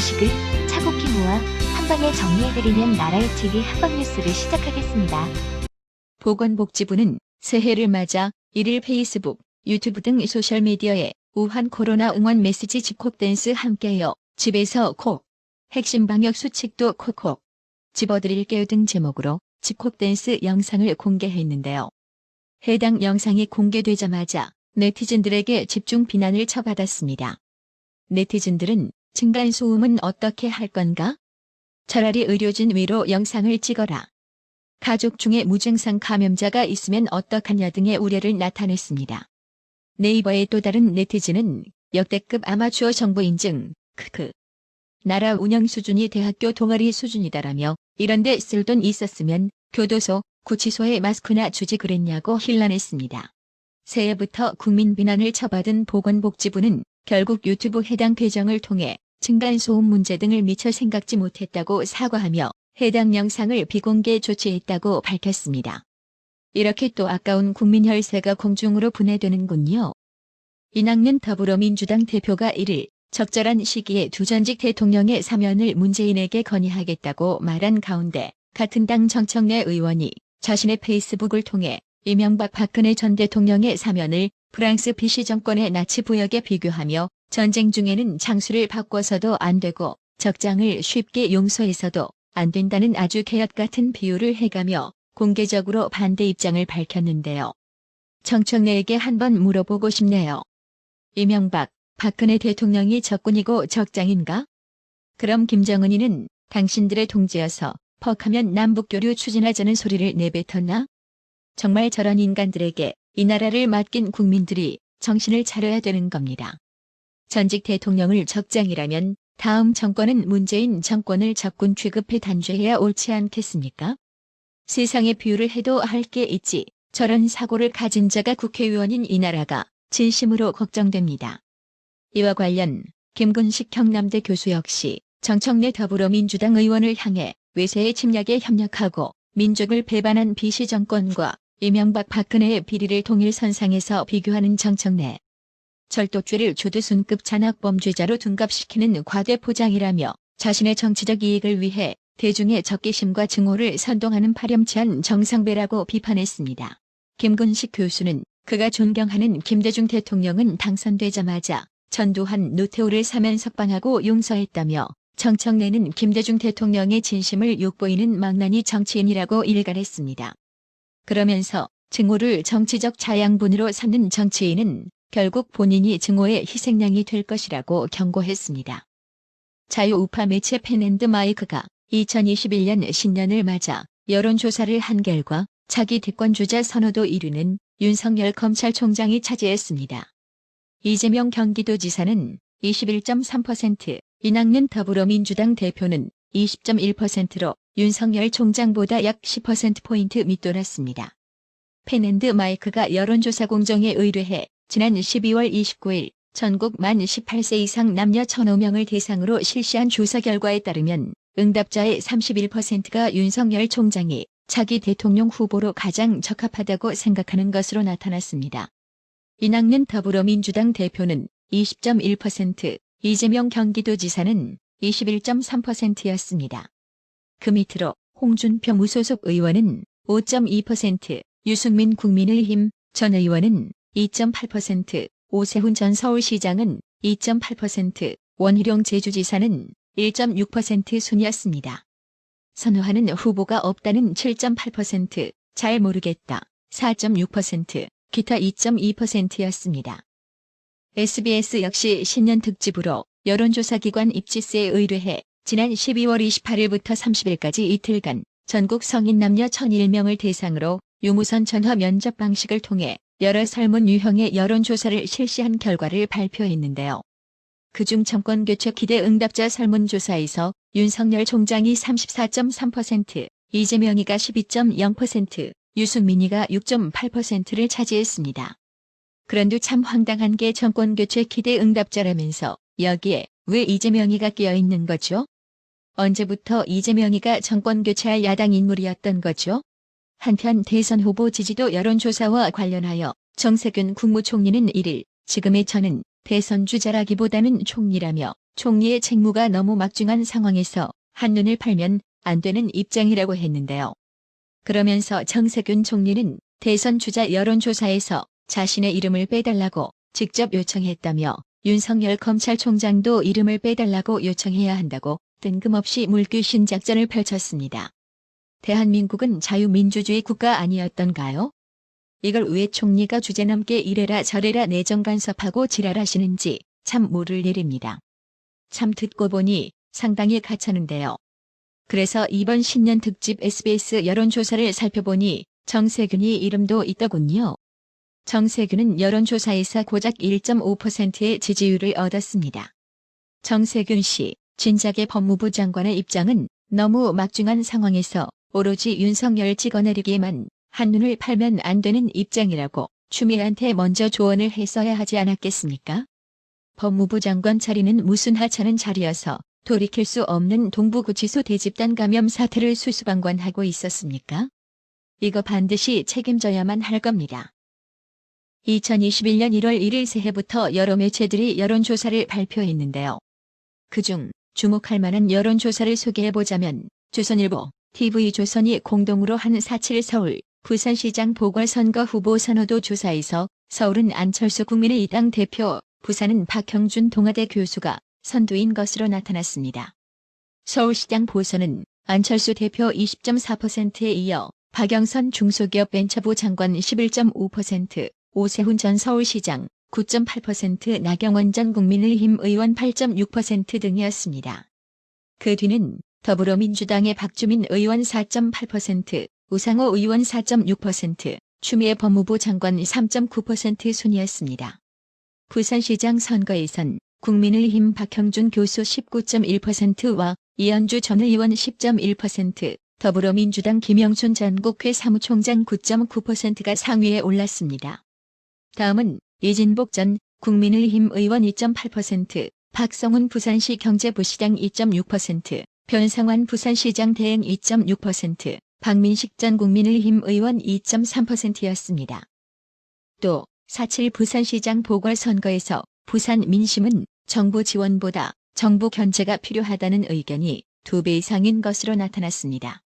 소식을 차곡히 모아 한 방에 정리해드리는 나라의 TV 한방 뉴스를 시작하겠습니다. 보건복지부는 새해를 맞아 1일 페이스북, 유튜브 등 소셜미디어에 우한 코로나 응원 메시지 집콕댄스 함께요. 집에서 콕. 핵심 방역 수칙도 콕콕. 집어드릴게요 등 제목으로 집콕댄스 영상을 공개했는데요. 해당 영상이 공개되자마자 네티즌들에게 집중 비난을 처받았습니다. 네티즌들은 층간소음은 어떻게 할 건가? 차라리 의료진 위로 영상을 찍어라. 가족 중에 무증상 감염자가 있으면 어떡하냐 등의 우려를 나타냈습니다. 네이버의 또 다른 네티즌은 역대급 아마추어 정보 인증, 크크. 나라 운영 수준이 대학교 동아리 수준이다라며 이런데 쓸 돈 있었으면 교도소, 구치소에 마스크나 주지 그랬냐고 힐난했습니다. 새해부터 국민 비난을 처받은 보건복지부는 결국 유튜브 해당 계정을 통해 층간소음 문제 등을 미처 생각지 못했다고 사과하며 해당 영상을 비공개 조치했다고 밝혔습니다. 이렇게 또 아까운 국민 혈세가 공중으로 분해되는군요. 이낙연 더불어민주당 대표가 1일 적절한 시기에 두 전직 대통령의 사면을 문재인에게 건의하겠다고 말한 가운데 같은 당 정청래 의원이 자신의 페이스북을 통해 이명박 박근혜 전 대통령의 사면을 프랑스 비시 정권의 나치 부역에 비교하며 전쟁 중에는 장수를 바꿔서도 안 되고 적장을 쉽게 용서해서도 안 된다는 아주 개혁 같은 비유를 해가며 공개적으로 반대 입장을 밝혔는데요. 정청래에게 한번 물어보고 싶네요. 이명박, 박근혜 대통령이 적군이고 적장인가? 그럼 김정은이는 당신들의 동지여서 퍽하면 남북교류 추진하자는 소리를 내뱉었나? 정말 저런 인간들에게 이 나라를 맡긴 국민들이 정신을 차려야 되는 겁니다. 전직 대통령을 적장이라면 다음 정권은 문재인 정권을 적군 취급해 단죄해야 옳지 않겠습니까? 세상에 비유를 해도 할 게 있지 저런 사고를 가진 자가 국회의원인 이 나라가 진심으로 걱정됩니다. 이와 관련 김근식 경남대 교수 역시 정청래 더불어민주당 의원을 향해 외세의 침략에 협력하고 민족을 배반한 비시 정권과 이명박 박근혜의 비리를 동일선상에서 비교하는 정청래. 절도죄를 조두순급 잔악범죄자로 둔갑시키는 과대포장이라며 자신의 정치적 이익을 위해 대중의 적개심과 증오를 선동하는 파렴치한 정상배라고 비판했습니다. 김근식 교수는 그가 존경하는 김대중 대통령은 당선되자마자 전두환, 노태우를 사면 석방하고 용서했다며 정청래는 김대중 대통령의 진심을 욕보이는 망나니 정치인이라고 일갈했습니다. 그러면서 증오를 정치적 자양분으로 삼는 정치인은 결국 본인이 증오의 희생양이 될 것이라고 경고했습니다. 자유우파 매체 펜앤드마이크가 2021년 신년을 맞아 여론조사를 한 결과 차기 대권주자 선호도 1위는 윤석열 검찰총장이 차지했습니다. 이재명 경기도지사는 21.3%, 이낙연 더불어민주당 대표는 20.1%로 윤석열 총장보다 약 10%포인트 밑돌았습니다. 펜앤드마이크가 여론조사 공정에 의뢰해 지난 12월 29일 전국 만 18세 이상 남녀 1,005명을 대상으로 실시한 조사 결과에 따르면 응답자의 31%가 윤석열 총장이 차기 대통령 후보로 가장 적합하다고 생각하는 것으로 나타났습니다. 이낙연 더불어민주당 대표는 20.1%, 이재명 경기도지사는 21.3%였습니다. 그 밑으로 홍준표 무소속 의원은 5.2%, 유승민 국민의힘 전 의원은 2.8%, 오세훈 전 서울시장은 2.8%, 원희룡 제주지사는 1.6% 순이었습니다. 선호하는 후보가 없다는 7.8%, 잘 모르겠다 4.6%, 기타 2.2%였습니다. SBS 역시 신년 특집으로 여론조사기관 입지스에 의뢰해 지난 12월 28일부터 30일까지 이틀간 전국 성인 남녀 1,001명을 대상으로 유무선 전화 면접 방식을 통해 여러 설문 유형의 여론조사를 실시한 결과를 발표했는데요. 그중 정권교체 기대 응답자 설문조사에서 윤석열 총장이 34.3%, 이재명이가 12.0%, 유승민이가 6.8%를 차지했습니다. 그런데 참 황당한 게 정권교체 기대 응답자라면서 여기에 왜 이재명이가 끼어있는 거죠? 언제부터 이재명이가 정권교체할 야당 인물이었던 거죠? 한편 대선 후보 지지도 여론조사와 관련하여 정세균 국무총리는 1일 지금의 저는 대선 주자라기보다는 총리라며 총리의 책무가 너무 막중한 상황에서 한눈을 팔면 안 되는 입장이라고 했는데요. 그러면서 정세균 총리는 대선 주자 여론조사에서 자신의 이름을 빼달라고 직접 요청했다며 윤석열 검찰총장도 이름을 빼달라고 요청해야 한다고 뜬금없이 물귀신 작전을 펼쳤습니다. 대한민국은 자유민주주의 국가 아니었던가요? 이걸 왜 총리가 주제넘게 이래라 저래라 내정 간섭하고 지랄하시는지 참 모를 일입니다. 참 듣고 보니 상당히 가차는데요. 그래서 이번 신년 특집 SBS 여론조사를 살펴보니 정세균이 이름도 있더군요. 정세균은 여론조사에서 고작 1.5%의 지지율을 얻었습니다. 정세균 씨, 진작에 법무부 장관의 입장은 너무 막중한 상황에서 오로지 윤석열 찍어내리기에만 한눈을 팔면 안 되는 입장이라고 추미애한테 먼저 조언을 했어야 하지 않았겠습니까? 법무부 장관 자리는 무슨 하찮은 자리여서 돌이킬 수 없는 동부구치소 대집단 감염 사태를 수수방관하고 있었습니까? 이거 반드시 책임져야만 할 겁니다. 2021년 1월 1일 새해부터 여러 매체들이 여론조사를 발표했는데요. 그중 주목할 만한 여론조사를 소개해보자면 조선일보, TV조선이 공동으로 한 4.7 서울, 부산시장 보궐선거 후보 선호도 조사에서 서울은 안철수 국민의당 대표, 부산은 박형준 동아대 교수가 선두인 것으로 나타났습니다. 서울시장 보선은 안철수 대표 20.4%에 이어 박영선 중소기업 벤처부 장관 11.5%, 오세훈 전 서울시장 9.8%, 나경원 전 국민의힘 의원 8.6% 등이었습니다. 그 뒤는 더불어민주당의 박주민 의원 4.8%, 우상호 의원 4.6%, 추미애 법무부 장관 3.9% 순이었습니다. 부산시장 선거에선 국민의힘 박형준 교수 19.1%와 이현주 전 의원 10.1%, 더불어민주당 김영춘 전 국회 사무총장 9.9%가 상위에 올랐습니다. 다음은 이진복 전 국민의힘 의원 2.8%, 박성훈 부산시 경제부시장 2.6%, 변상환 부산시장 대행 2.6%, 박민식 전 국민의힘 의원 2.3%였습니다. 또 4.7 부산시장 보궐선거에서 부산 민심은 정부 지원보다 정부 견제가 필요하다는 의견이 2배 이상인 것으로 나타났습니다.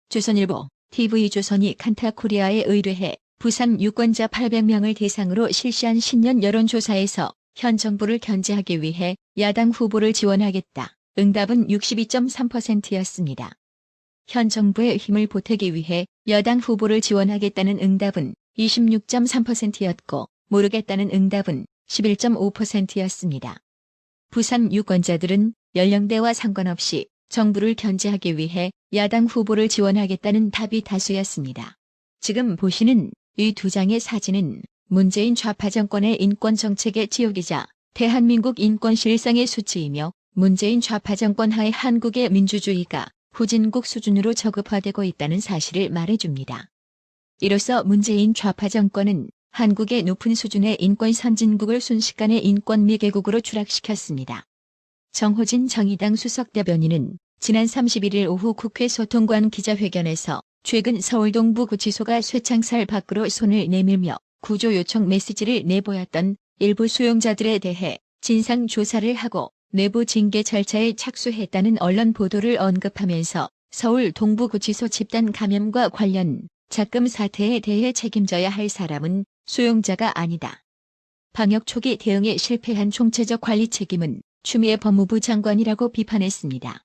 조선일보, TV조선이 칸타코리아에 의뢰해 부산 유권자 800명을 대상으로 실시한 신년 여론조사에서 현 정부를 견제하기 위해 야당 후보를 지원하겠다. 응답은 62.3%였습니다. 현 정부의 힘을 보태기 위해 여당 후보를 지원하겠다는 응답은 26.3%였고 모르겠다는 응답은 11.5%였습니다. 부산 유권자들은 연령대와 상관없이 정부를 견제하기 위해 야당 후보를 지원하겠다는 답이 다수였습니다. 지금 보시는 이 두 장의 사진은 문재인 좌파 정권의 인권 정책의 지옥이자 대한민국 인권 실상의 수치이며 문재인 좌파 정권 하에 한국의 민주주의가 후진국 수준으로 저급화되고 있다는 사실을 말해줍니다. 이로써 문재인 좌파 정권은 한국의 높은 수준의 인권 선진국을 순식간에 인권 미개국으로 추락시켰습니다. 정호진 정의당 수석대변인은 지난 31일 오후 국회 소통관 기자회견에서 최근 서울 동부구치소가 쇠창살 밖으로 손을 내밀며 구조 요청 메시지를 내보였던 일부 수용자들에 대해 진상조사를 하고 내부 징계 절차에 착수했다는 언론 보도를 언급하면서 서울 동부구치소 집단 감염과 관련 작금 사태에 대해 책임져야 할 사람은 수용자가 아니다. 방역 초기 대응에 실패한 총체적 관리 책임은 추미애 법무부 장관이라고 비판했습니다.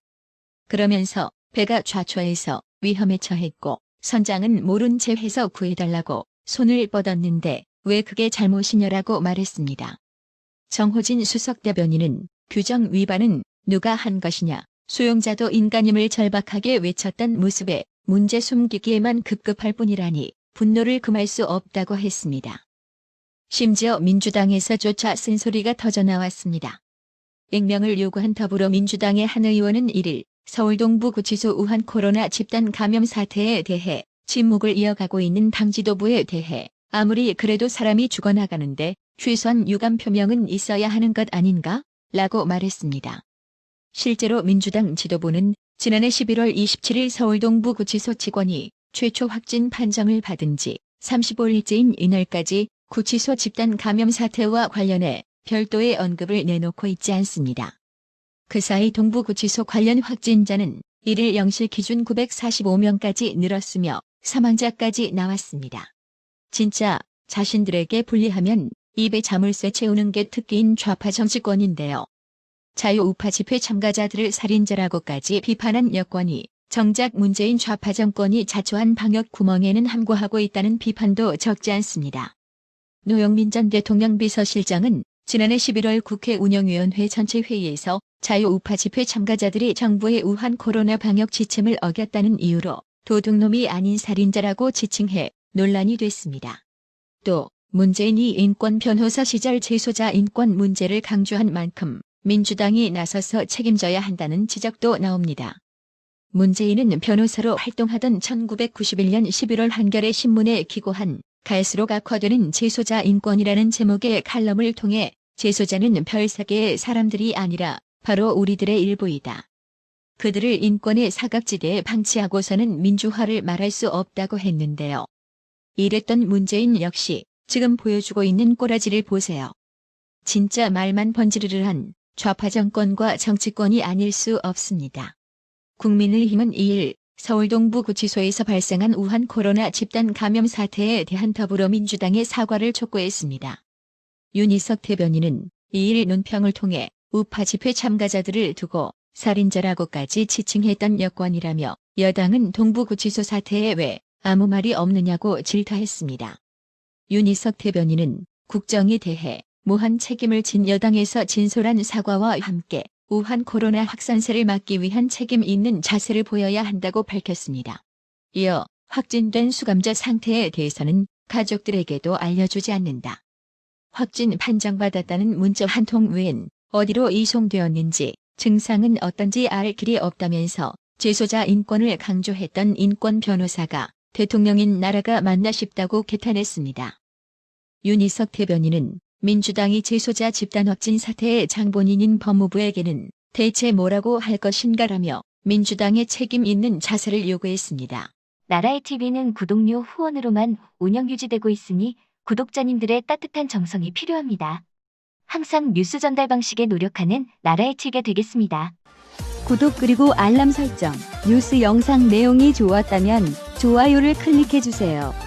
그러면서 배가 좌초해서 위험에 처했고 선장은 모른 채 해서 구해달라고 손을 뻗었는데 왜 그게 잘못이냐라고 말했습니다. 정호진 수석대변인은 규정 위반은 누가 한 것이냐, 수용자도 인간임을 절박하게 외쳤던 모습에 문제 숨기기에만 급급할 뿐이라니 분노를 금할 수 없다고 했습니다. 심지어 민주당에서조차 쓴소리가 터져나왔습니다. 익명을 요구한 더불어민주당의 한 의원은 1일 서울 동부구치소 우한 코로나 집단 감염 사태에 대해 침묵을 이어가고 있는 당 지도부에 대해 아무리 그래도 사람이 죽어나가는데 최소한 유감 표명은 있어야 하는 것 아닌가? 라고 말했습니다. 실제로 민주당 지도부는 지난해 11월 27일 서울 동부구치소 직원이 최초 확진 판정을 받은 지 35일째인 이날까지 구치소 집단 감염 사태와 관련해 별도의 언급을 내놓고 있지 않습니다. 그 사이 동부구치소 관련 확진자는 1일 0시 기준 945명까지 늘었으며 사망자까지 나왔습니다. 진짜 자신들에게 불리하면 입에 자물쇠 채우는 게 특기인 좌파 정치권인데요. 자유우파 집회 참가자들을 살인자라고까지 비판한 여권이 정작 문재인 좌파 정권이 자초한 방역 구멍에는 함구하고 있다는 비판도 적지 않습니다. 노영민 전 대통령 비서실장은 지난해 11월 국회 운영위원회 전체 회의에서 자유우파 집회 참가자들이 정부의 우한 코로나 방역 지침을 어겼다는 이유로 도둑놈이 아닌 살인자라고 지칭해 논란이 됐습니다. 또 문재인이 인권 변호사 시절 재소자 인권 문제를 강조한 만큼 민주당이 나서서 책임져야 한다는 지적도 나옵니다. 문재인은 변호사로 활동하던 1991년 11월 한겨레 신문에 기고한 갈수록 악화되는 재소자 인권이라는 제목의 칼럼을 통해 재소자는 별세계의 사람들이 아니라 바로 우리들의 일부이다. 그들을 인권의 사각지대에 방치하고서는 민주화를 말할 수 없다고 했는데요. 이랬던 문재인 역시 지금 보여주고 있는 꼬라지를 보세요. 진짜 말만 번지르르한 좌파 정권과 정치권이 아닐 수 없습니다. 국민의힘은 2일 서울 동부구치소에서 발생한 우한 코로나 집단 감염 사태에 대한 더불어민주당의 사과를 촉구했습니다. 윤희석 대변인은 2일 논평을 통해 우파 집회 참가자들을 두고 살인자라고까지 지칭했던 여권이라며 여당은 동부구치소 사태에 왜 아무 말이 없느냐고 질타했습니다. 윤희석 대변인은 국정에 대해 무한 책임을 진 여당에서 진솔한 사과와 함께 우한 코로나 확산세를 막기 위한 책임 있는 자세를 보여야 한다고 밝혔습니다. 이어 확진된 수감자 상태에 대해서는 가족들에게도 알려주지 않는다. 확진 판정받았다는 문자 한 통 외엔 어디로 이송되었는지 증상은 어떤지 알 길이 없다면서 재소자 인권을 강조했던 인권 변호사가 대통령인 나라가 맞나 싶다고 개탄했습니다. 윤희석 대변인은 민주당이 재소자 집단 확진 사태의 장본인인 법무부에게는 대체 뭐라고 할 것인가라며 민주당의 책임 있는 자세를 요구했습니다. 나라의 TV는 구독료 후원으로만 운영 유지되고 있으니 구독자님들의 따뜻한 정성이 필요합니다. 항상 뉴스 전달 방식에 노력하는 나라의 TV가 되겠습니다. 구독 그리고 알람 설정, 뉴스 영상 내용이 좋았다면 좋아요를 클릭해주세요.